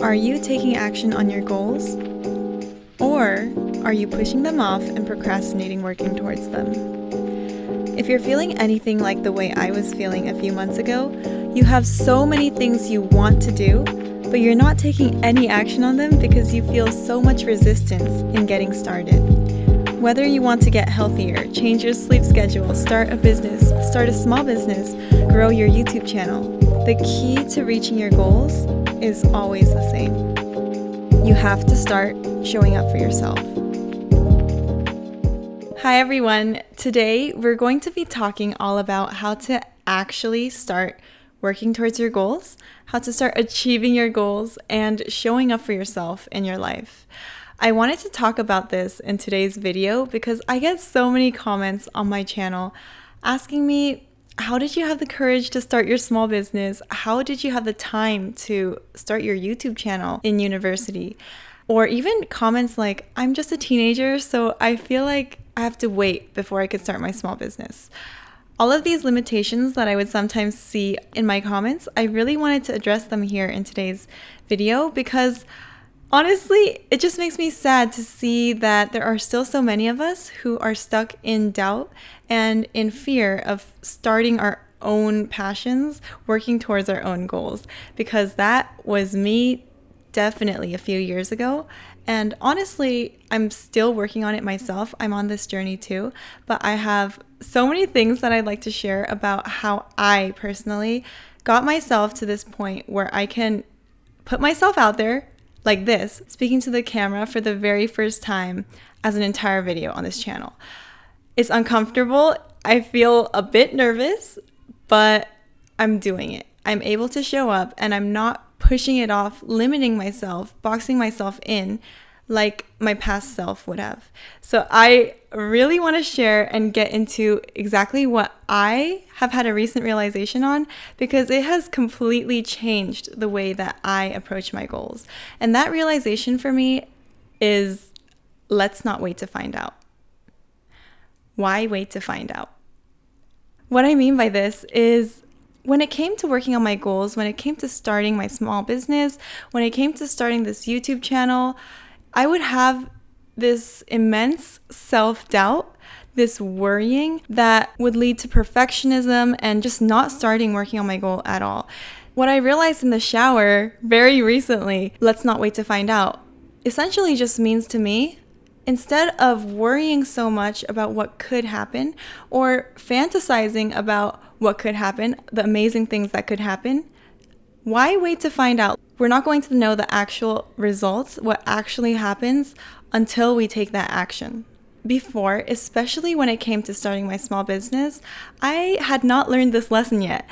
Are you taking action on your goals? Or are you pushing them off and procrastinating working towards them? If you're feeling anything like the way I was feeling a few months ago, you have so many things you want to do, but you're not taking any action on them because you feel so much resistance in getting started. Whether you want to get healthier, change your sleep schedule, start a business, start a small business, grow your YouTube channel, the key to reaching your goals is always the same. You have to start showing up for yourself. Hi everyone. Today we're going to be talking all about how to actually start working towards your goals, how to start achieving your goals, and showing up for yourself in your life. I wanted to talk about this in today's video because I get so many comments on my channel asking me, how did you have the courage to start your small business? How did you have the time to start your YouTube channel in university? Or even comments like, I'm just a teenager, so I feel like I have to wait before I could start my small business. All of these limitations that I would sometimes see in my comments, I really wanted to address them here in today's video because honestly, it just makes me sad to see that there are still so many of us who are stuck in doubt and in fear of starting our own passions, working towards our own goals, because that was me definitely a few years ago. And honestly, I'm still working on it myself. I'm on this journey too, but I have so many things that I'd like to share about how I personally got myself to this point where I can put myself out there like this, speaking to the camera for the very first time as an entire video on this channel. It's uncomfortable. I feel a bit nervous, but I'm doing it. I'm able to show up and I'm not pushing it off, limiting myself, boxing myself in like my past self would have. So I really want to share and get into exactly what I have had a recent realization on, because it has completely changed the way that I approach my goals. And that realization for me is, let's not wait to find out. Why wait to find out? What I mean by this is, when it came to working on my goals, when it came to starting my small business, when it came to starting this YouTube channel, I would have this immense self-doubt, this worrying that would lead to perfectionism and just not starting working on my goal at all. What I realized in the shower very recently, let's not wait to find out, essentially just means to me, instead of worrying so much about what could happen or fantasizing about what could happen, the amazing things that could happen, why wait to find out? We're not going to know the actual results, what actually happens, until we take that action. Before, especially when it came to starting my small business, I had not learned this lesson yet.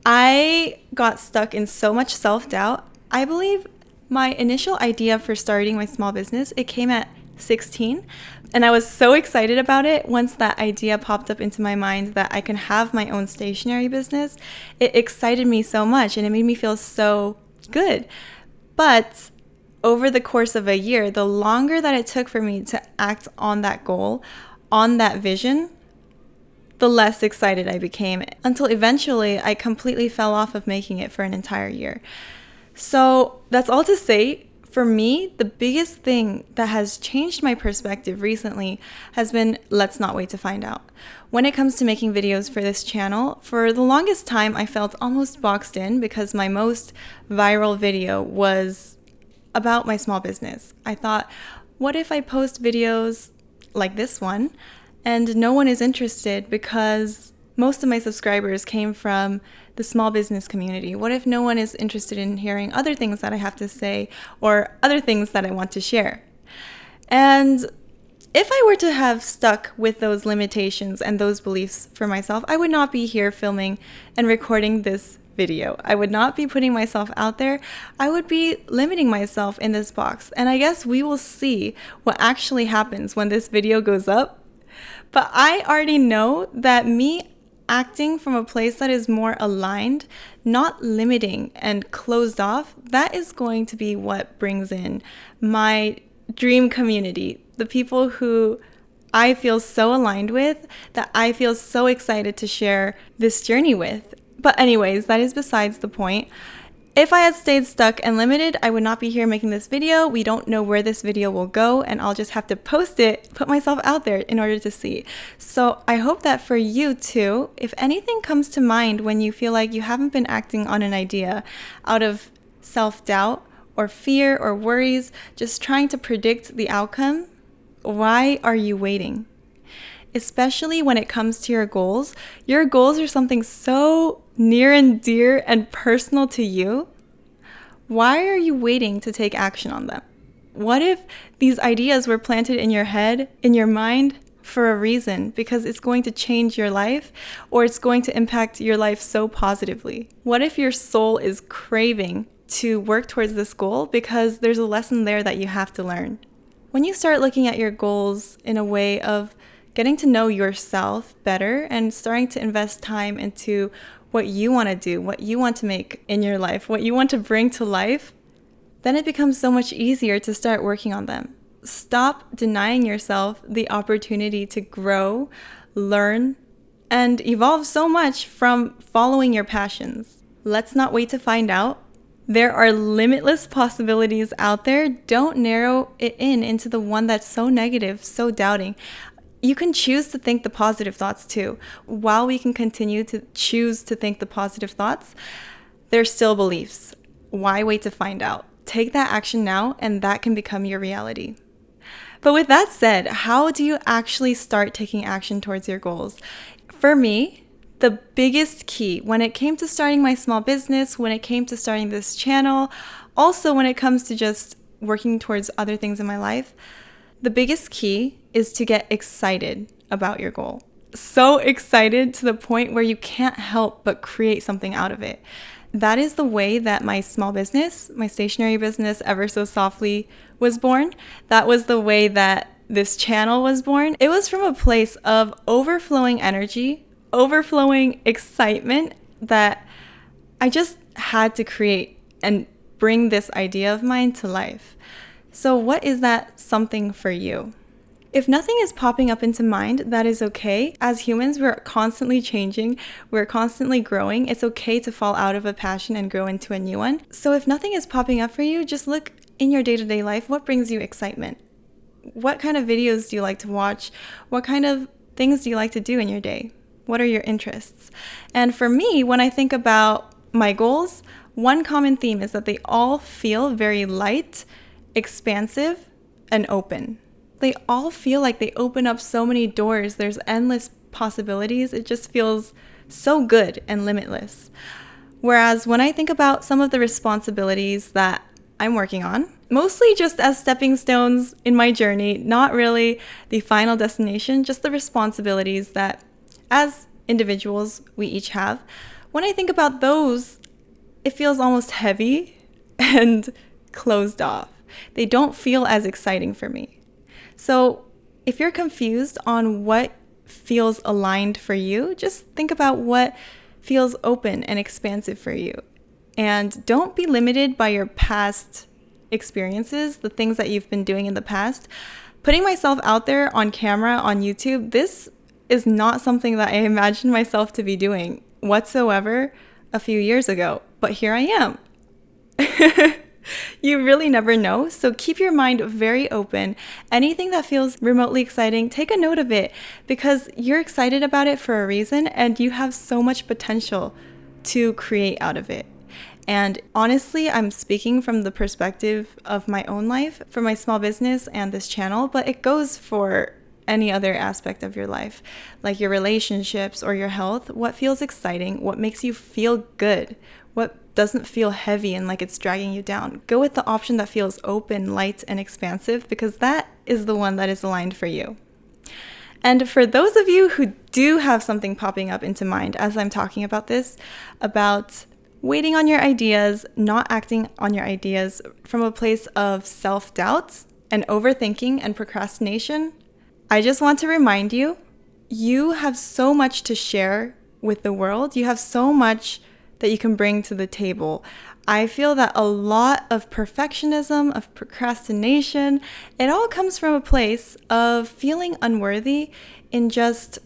I got stuck in so much self-doubt. I believe my initial idea for starting my small business, it came at 16, and I was so excited about it once that idea popped up into my mind that I can have my own stationery business. It excited me so much and it made me feel so good. But over the course of a year, the longer that it took for me to act on that goal, on that vision, the less excited I became, until eventually I completely fell off of making it for an entire year. So that's all to say, for me, the biggest thing that has changed my perspective recently has been, let's not wait to find out. When it comes to making videos for this channel, for the longest time I felt almost boxed in because my most viral video was about my small business. I thought, what if I post videos like this one and no one is interested because most of my subscribers came from the small business community? What if no one is interested in hearing other things that I have to say or other things that I want to share? And if I were to have stuck with those limitations and those beliefs for myself, I would not be here filming and recording this video. I would not be putting myself out there. I would be limiting myself in this box. And I guess we will see what actually happens when this video goes up. But I already know that me acting from a place that is more aligned, not limiting and closed off, that is going to be what brings in my dream community, the people who I feel so aligned with, that I feel so excited to share this journey with. But anyways, that is besides the point. If I had stayed stuck and limited, I would not be here making this video. We don't know where this video will go, and I'll just have to post it, put myself out there in order to see. So I hope that for you too, if anything comes to mind when you feel like you haven't been acting on an idea out of self-doubt or fear or worries, just trying to predict the outcome, why are you waiting? Especially when it comes to your goals. Your goals are something so near and dear and personal to you. Why are you waiting to take action on them? What if these ideas were planted in your head, in your mind, for a reason? Because it's going to change your life, or it's going to impact your life so positively. What if your soul is craving to work towards this goal because there's a lesson there that you have to learn? When you start looking at your goals in a way of getting to know yourself better and starting to invest time into what you want to do, what you want to make in your life, what you want to bring to life, then it becomes so much easier to start working on them. Stop denying yourself the opportunity to grow, learn, and evolve so much from following your passions. Let's not wait to find out. There are limitless possibilities out there. Don't narrow it into the one that's so negative, so doubting. You can choose to think the positive thoughts too. While we can continue to choose to think the positive thoughts, they're still beliefs. Why wait to find out? Take that action now, and that can become your reality. But with that said, how do you actually start taking action towards your goals? For me, the biggest key when it came to starting my small business, when it came to starting this channel, also when it comes to just working towards other things in my life, the biggest key is to get excited about your goal. So excited to the point where you can't help but create something out of it. That is the way that my small business, my stationery business, Ever So Softly, was born. That was the way that this channel was born. It was from a place of overflowing energy, overflowing excitement that I just had to create and bring this idea of mine to life. So what is that something for you? If nothing is popping up into mind, that is okay. As humans, we're constantly changing. We're constantly growing. It's okay to fall out of a passion and grow into a new one. So if nothing is popping up for you, just look in your day-to-day life. What brings you excitement? What kind of videos do you like to watch? What kind of things do you like to do in your day? What are your interests? And for me, when I think about my goals, one common theme is that they all feel very light, expansive, and open. They all feel like they open up so many doors. There's endless possibilities. It just feels so good and limitless. Whereas when I think about some of the responsibilities that I'm working on, mostly just as stepping stones in my journey, not really the final destination, just the responsibilities that as individuals we each have. When I think about those, it feels almost heavy and closed off. They don't feel as exciting for me. So if you're confused on what feels aligned for you, just think about what feels open and expansive for you. And don't be limited by your past experiences, the things that you've been doing in the past. Putting myself out there on camera, on YouTube, this is not something that I imagined myself to be doing whatsoever a few years ago. But here I am. You really never know, so keep your mind very open. Anything that feels remotely exciting, take a note of it, because you're excited about it for a reason and you have so much potential to create out of it. And honestly, I'm speaking from the perspective of my own life, for my small business and this channel, but it goes for any other aspect of your life, like your relationships or your health. What feels exciting? What makes you feel good? What doesn't feel heavy and like it's dragging you down? Go with the option that feels open, light, and expansive, because that is the one that is aligned for you. And for those of you who do have something popping up into mind as I'm talking about this, about waiting on your ideas, not acting on your ideas from a place of self-doubt and overthinking and procrastination, I just want to remind you, you have so much to share with the world. You have so much that you can bring to the table. I feel that a lot of perfectionism, of procrastination, it all comes from a place of feeling unworthy in just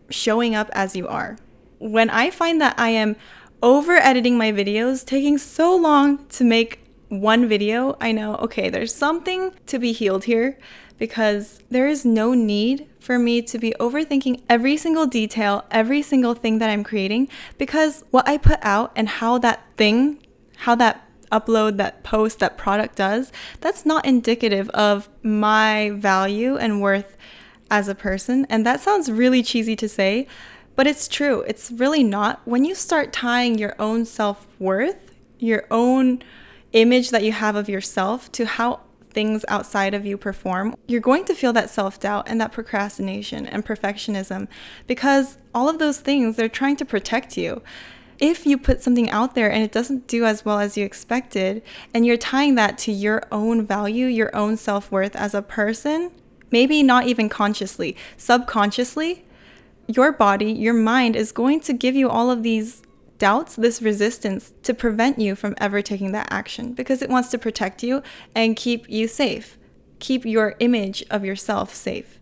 showing up as you are. When I find that I am over editing my videos, taking so long to make one video. I know, okay, there's something to be healed here, because there is no need for me to be overthinking every single detail, every single thing that I'm creating, because what I put out and how that upload, that post, that product does, that's not indicative of my value and worth as a person. And that sounds really cheesy to say, but it's true. It's really not. When you start tying your own self-worth, your own image that you have of yourself to how things outside of you perform, you're going to feel that self-doubt and that procrastination and perfectionism, because all of those things, they're trying to protect you. If you put something out there and it doesn't do as well as you expected, and you're tying that to your own value, your own self-worth as a person, maybe not even consciously, subconsciously, your body, your mind is going to give you all of these doubts, this resistance, to prevent you from ever taking that action, because it wants to protect you and keep you safe, keep your image of yourself safe.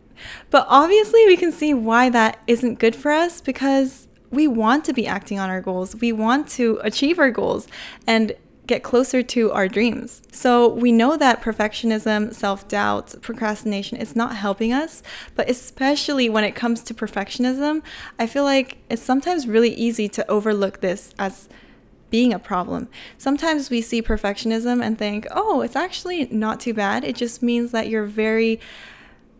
But obviously we can see why that isn't good for us, because we want to be acting on our goals. We want to achieve our goals and get closer to our dreams. So we know that perfectionism, self-doubt, procrastination is not helping us, but especially when it comes to perfectionism, I feel like it's sometimes really easy to overlook this as being a problem. Sometimes we see perfectionism and think, oh, it's actually not too bad. It just means that you're very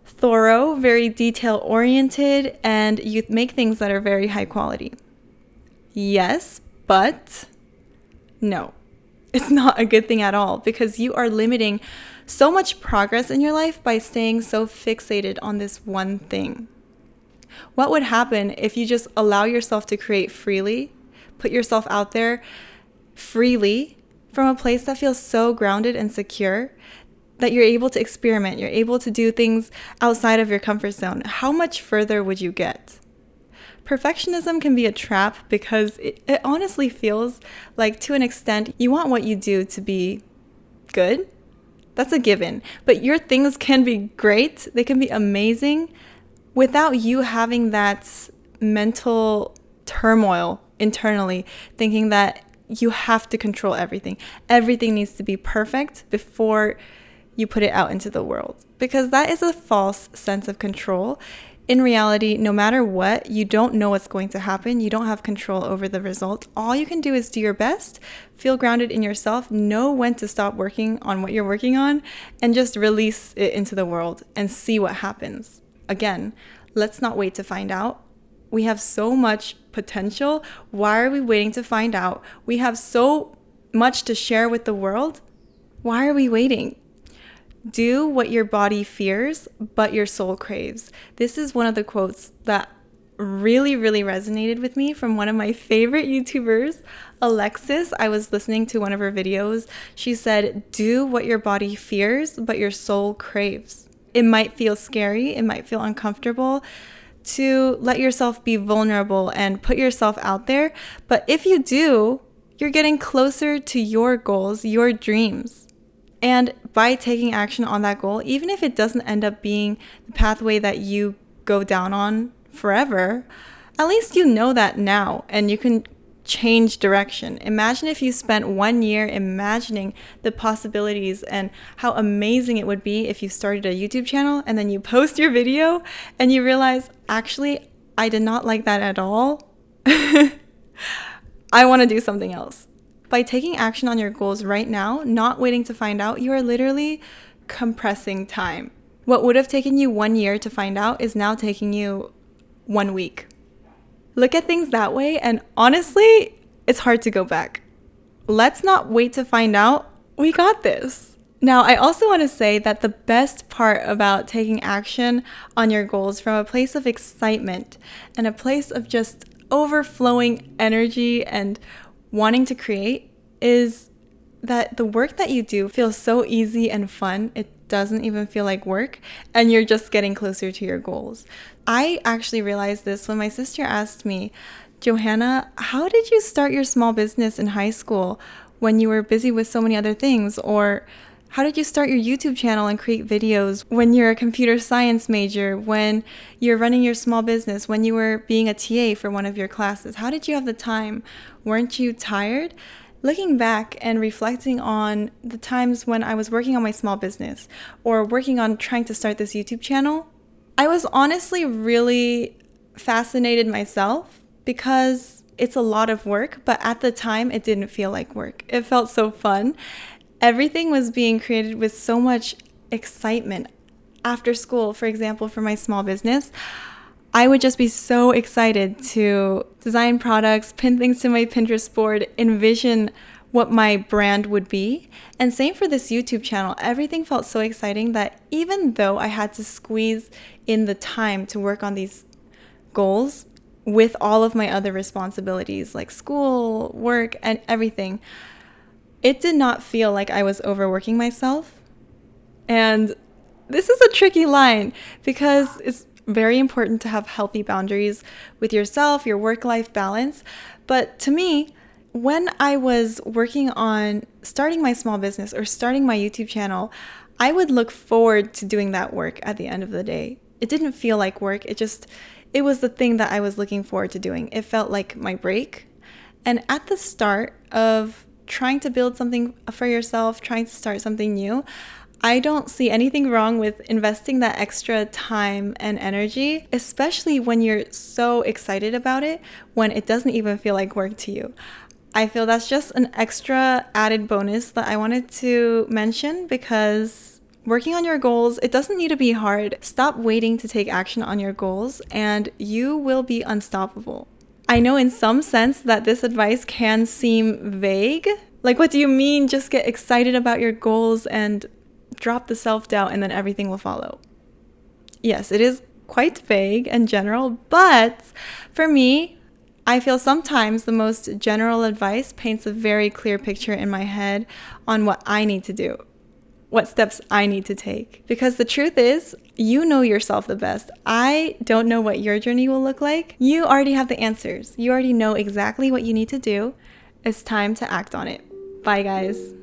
thorough, very detail-oriented, and you make things that are very high quality. Yes, but no. It's not a good thing at all, because you are limiting so much progress in your life by staying so fixated on this one thing. What would happen if you just allow yourself to create freely, put yourself out there freely from a place that feels so grounded and secure that you're able to experiment, you're able to do things outside of your comfort zone? How much further would you get? Perfectionism can be a trap because it honestly feels like, to an extent, you want what you do to be good. That's a given. But your things can be great. They can be amazing without you having that mental turmoil internally, thinking that you have to control everything. Everything needs to be perfect before you put it out into the world, because that is a false sense of control. In reality, no matter what, you don't know what's going to happen. You don't have control over the result. All you can do is do your best, feel grounded in yourself, know when to stop working on what you're working on, and just release it into the world and see what happens. Again, let's not wait to find out. We have so much potential. Why are we waiting to find out? We have so much to share with the world. Why are we waiting? Do what your body fears, but your soul craves. This is one of the quotes that really, really resonated with me from one of my favorite YouTubers, Alexis. I was listening to one of her videos. She said, do what your body fears, but your soul craves. It might feel scary. It might feel uncomfortable to let yourself be vulnerable and put yourself out there. But if you do, you're getting closer to your goals, your dreams. And by taking action on that goal, even if it doesn't end up being the pathway that you go down on forever, at least you know that now and you can change direction. Imagine if you spent 1 year imagining the possibilities and how amazing it would be if you started a YouTube channel and then you post your video and you realize, actually, I did not like that at all. I want to do something else. By taking action on your goals right now, not waiting to find out, you are literally compressing time. What would have taken you 1 year to find out is now taking you 1 week. Look at things that way, and honestly, it's hard to go back. Let's not wait to find out. We got this. Now, I also want to say that the best part about taking action on your goals from a place of excitement and a place of just overflowing energy and wanting to create is that the work that you do feels so easy and fun. It doesn't even feel like work, and you're just getting closer to your goals. I actually realized this when my sister asked me, Johanna, how did you start your small business in high school when you were busy with so many other things? Or How did you start your YouTube channel and create videos when you're a computer science major, when you're running your small business, when you were being a TA for one of your classes? How did you have the time? Weren't you tired? Looking back and reflecting on the times when I was working on my small business or working on trying to start this YouTube channel, I was honestly really fascinated myself because it's a lot of work, but at the time it didn't feel like work. It felt so fun. Everything was being created with so much excitement. After school, for example, for my small business, I would just be so excited to design products, pin things to my Pinterest board, envision what my brand would be. And same for this YouTube channel. Everything felt so exciting that even though I had to squeeze in the time to work on these goals with all of my other responsibilities like school, work, and everything, it did not feel like I was overworking myself. And this is a tricky line because it's very important to have healthy boundaries with yourself, your work-life balance. But to me, when I was working on starting my small business or starting my YouTube channel, I would look forward to doing that work at the end of the day. It didn't feel like work. It was the thing that I was looking forward to doing. It felt like my break. And at the start of trying to build something for yourself, trying to start something new, I don't see anything wrong with investing that extra time and energy, especially when you're so excited about it, when it doesn't even feel like work to you. I feel that's just an extra added bonus that I wanted to mention because working on your goals, it doesn't need to be hard. Stop waiting to take action on your goals and you will be unstoppable. I know in some sense that this advice can seem vague. Like, what do you mean? Just get excited about your goals and drop the self-doubt and then everything will follow. Yes, it is quite vague and general, but for me, I feel sometimes the most general advice paints a very clear picture in my head on what I need to do, what steps I need to take. Because the truth is, you know yourself the best. I don't know what your journey will look like. You already have the answers. You already know exactly what you need to do. It's time to act on it. Bye, guys.